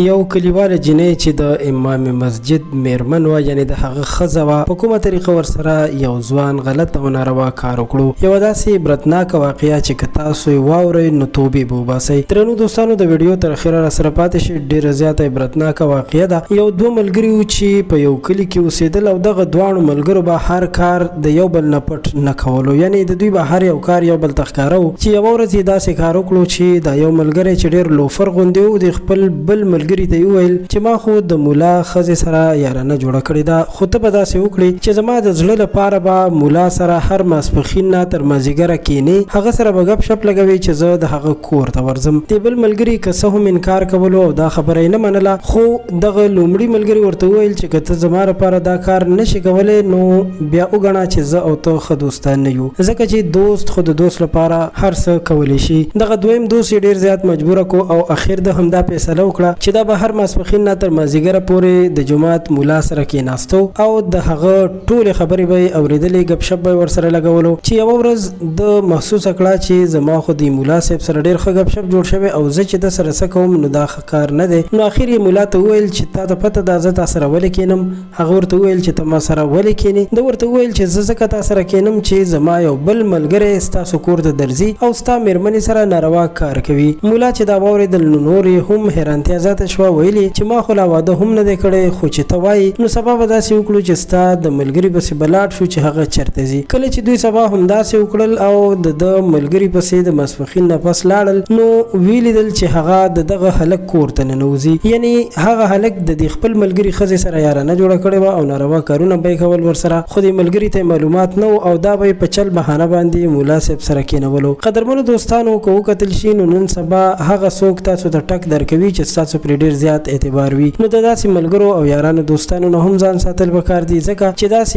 یو کلیواله جنۍ چې د امام مسجد میرمن و، یعنی د هغه ښځه وه، په کومه طریقه ورسره یو ځوان غلط او ناروا کار وکړو. یوه داسې عبرتناکه واقعه چې که تاسو یې واورئ نو توبې به وباسئ. درنو دوستانو، د ویډیو تر اخره راسره پاتې شئ. ډېره زیاته عبرتناکه واقعه ده. یو دوه ملګري وو چې په یو کلي کې اوسېدل او دغه دواړو ملګرو به هر کار د یو بل نه پټ نه کولو، یعنی د دوی به هر یو کار یو بل ته ښکاره و. چې یوه ورځ یې داسې کار وکړو چې دا یو ملګری چې ډېر لوفر غوندې و، د خپل بل ملګري ته یې وویل چې ما خو د مولا ښځې سره یارانه جوړه کړې ده، خو ته به داسې وکړې چې زما د زړه لپاره به مولا سره هر ماسپښین نه تر مازدیګره کښېنې، هغه سره به ګپ شپ لګوي چې زه د هغه کور ته ورځم. د بل ملګري که څه هم انکار کولو او دا خبره یې نه منله، خو دغه لومړي ملګري ورته وویل چې که ته زما لپاره دا کار نشي کولی نو بیا وګڼه چې زه او ته ښه دوستان نه یو، ځکه چې دوست خو د دوست لپاره هر څه کولی شي. دغه دویم دوست یې ډېر زیات مجبوره کو او اخر د همدا فیصله وکړه چې دا به هر ماسپښین نه تر مازدیګره پورې د جومات مولا سره کېناستو او د هغه ټولې خبرې به یې اورېدلې، ګپ شپ به یې ورسره لګولو. چې یوه ورځ د محسوسه کړه چې زما خو د مولا صاحب سره ډېر ښه ګپ شپ جوړ شوی او زه چې د سره څه کوم نو دا ښه کار نه دی. نو اخر یې مولا ته وویل چې تا ته پته ده زه تا سره ولې کښېنم؟ هغه ورته وویل چې ته ما سره ولې کښېنې؟ ده ورته وویل چې زه ځکه تا سره کښېنم چې زما یو بل ملګری ستاسو کور ته درځي او ستا مېرمنې سره ناروا کار کوي. مولا چې دا واورېدل نو نور یې هم حیرانتیا زیاته شوه. ویل یې چې ما خو لا واده هم نه دی کړی، خو چې ته وایې نو سبا به داسې وکړو چې ستا د ملګري پسې به لاړ شو چې هغه چېرته ځي. کله چې دوی سبا همداسې وکړل او د ملګري پسې د ماسپښین نه پس لاړل نو ویې لیدل چې هغه د دغه هلک کور ته ننوځي، یعنی هغه هلک د دې خپل ملګري ښځې سره یارانه جوړه کړې وه او ناروا کارونه به یې کول ورسره، خو د ملګري ته معلومات نه و او دا به یې په چل بهانه باندې مولا صاحب سره کېنولو. قدرمنو دوستانو، که وکتل شي نو نن سبا هغه څوک تاسو ته ټک درکوي چې ستاسو پرې ډېر زیات اعتبار وي، نو د داسې ملګرو او یارانو دوستانو نه هم ځان ساتل پکار دي، ځکه چې داسې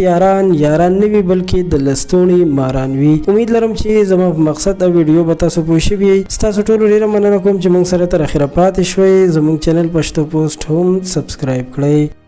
یاران نه وي بلکې د لستوڼي ماران وي. امید لرم چې زما په مقصد او ویډیو به تاسو پوه شوي یئ. ستاسو ټولو ډېره مننه کوم چې موږ سره تر اخره پاتې شوئ. زموږ چینل پښتو پوسټ هم سبسکرایب کړئ.